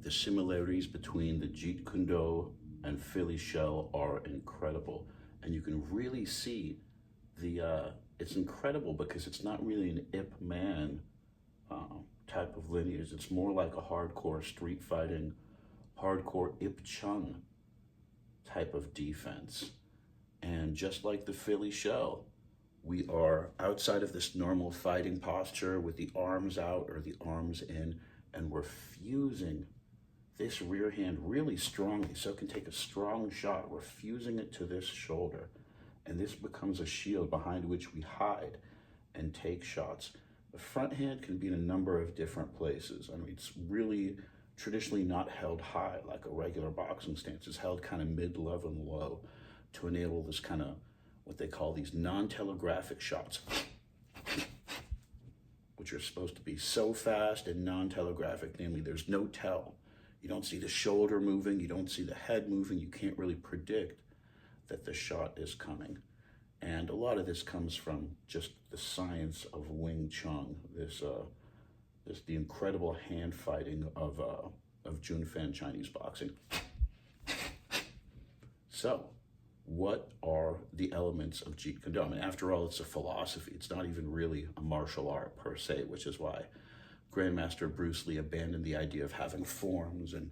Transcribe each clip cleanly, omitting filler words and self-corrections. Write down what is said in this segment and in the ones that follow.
The similarities between the Jeet Kune and Philly shell are incredible. And you can really see it's incredible because it's not really an Ip Man type of lineage. It's more like a hardcore street fighting, hardcore Ip Chung type of defense. And just like the Philly shell, we are outside of this normal fighting posture with the arms out or the arms in, and we're fusing this rear hand really strongly, so it can take a strong shot. We're fusing it to this shoulder, and this becomes a shield behind which we hide and take shots. The front hand can be in a number of different places. I mean, it's really traditionally not held high like a regular boxing stance. It's held kind of mid-level and low to enable this kind of what they call these non-telegraphic shots, which are supposed to be so fast and non-telegraphic, namely there's no tell. You don't see the shoulder moving, you don't see the head moving, you can't really predict that the shot is coming. And a lot of this comes from just the science of Wing Chun, the incredible hand fighting of Junfan Chinese boxing. So, what are the elements of Jeet Kune? I mean, after all, it's a philosophy. It's not even really a martial art per se, which is why Grandmaster Bruce Lee abandoned the idea of having forms and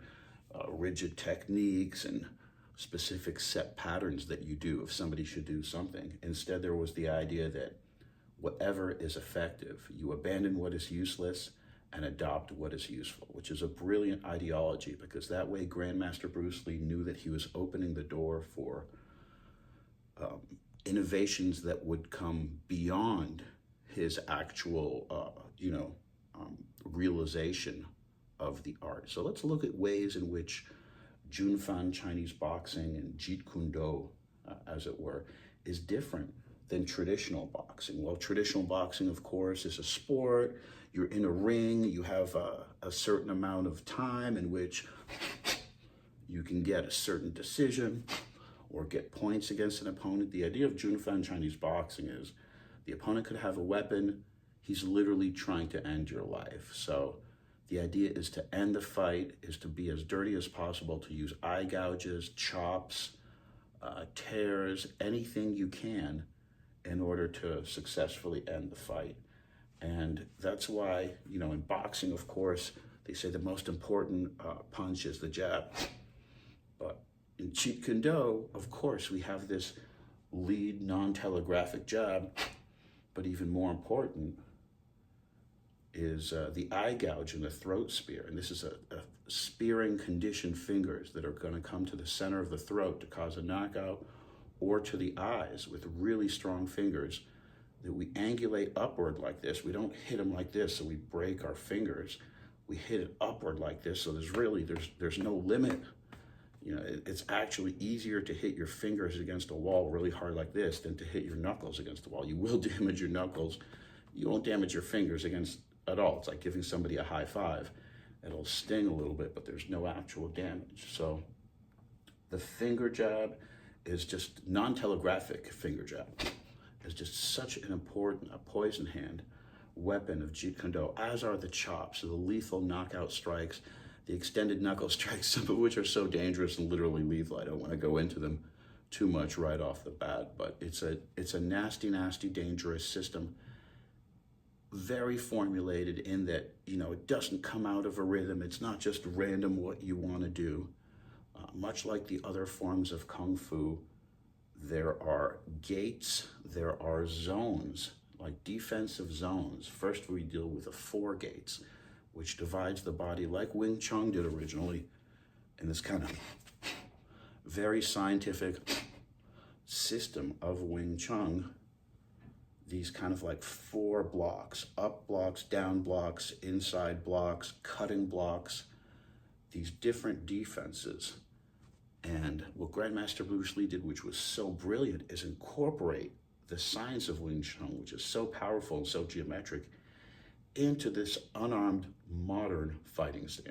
rigid techniques and specific set patterns that you do if somebody should do something. Instead, there was the idea that whatever is effective, you abandon what is useless and adopt what is useful, which is a brilliant ideology, because that way Grandmaster Bruce Lee knew that he was opening the door for innovations that would come beyond his actual, realization of the art. So let's look at ways in which Junfan Chinese boxing and Jeet Kune Do, as it were, is different than traditional boxing. Well, traditional boxing, of course, is a sport. You're in a ring. You have a certain amount of time in which you can get a certain decision or get points against an opponent. The idea of Junfan Chinese boxing is the opponent could have a weapon. He's literally trying to end your life. So the idea is to end the fight, is to be as dirty as possible, to use eye gouges, chops, tears, anything you can in order to successfully end the fight. And that's why, in boxing, of course, they say the most important punch is the jab. But in Jeet Kune Do, of course, we have this lead non-telegraphic jab, but even more important is the eye gouge and the throat spear. And this is a spearing conditioned fingers that are going to come to the center of the throat to cause a knockout, or to the eyes with really strong fingers that we angulate upward like this. We don't hit them like this so we break our fingers. We hit it upward like this, so there's no limit. It's actually easier to hit your fingers against a wall really hard like this than to hit your knuckles against the wall. You will damage your knuckles. You won't damage your fingers at all. It's like giving somebody a high five. It'll sting a little bit, but there's no actual damage. So the finger jab is just non-telegraphic finger jab. Is just such an important, a poison hand weapon of Jeet Kune Do, as are the chops, so the lethal knockout strikes, the extended knuckle strikes, some of which are so dangerous and literally lethal. I don't want to go into them too much right off the bat, but it's a nasty, nasty, dangerous system. Very formulated in that, it doesn't come out of a rhythm. It's not just random what you want to do. Much like the other forms of Kung Fu, there are gates, there are zones, like defensive zones. First, we deal with the 4 gates, which divides the body like Wing Chun did originally, in this kind of very scientific system of Wing Chun. These kind of like 4 blocks, up blocks, down blocks, inside blocks, cutting blocks, these different defenses. And what Grandmaster Bruce Lee did, which was so brilliant, is incorporate the science of Wing Chun, which is so powerful and so geometric, into this unarmed modern fighting stance.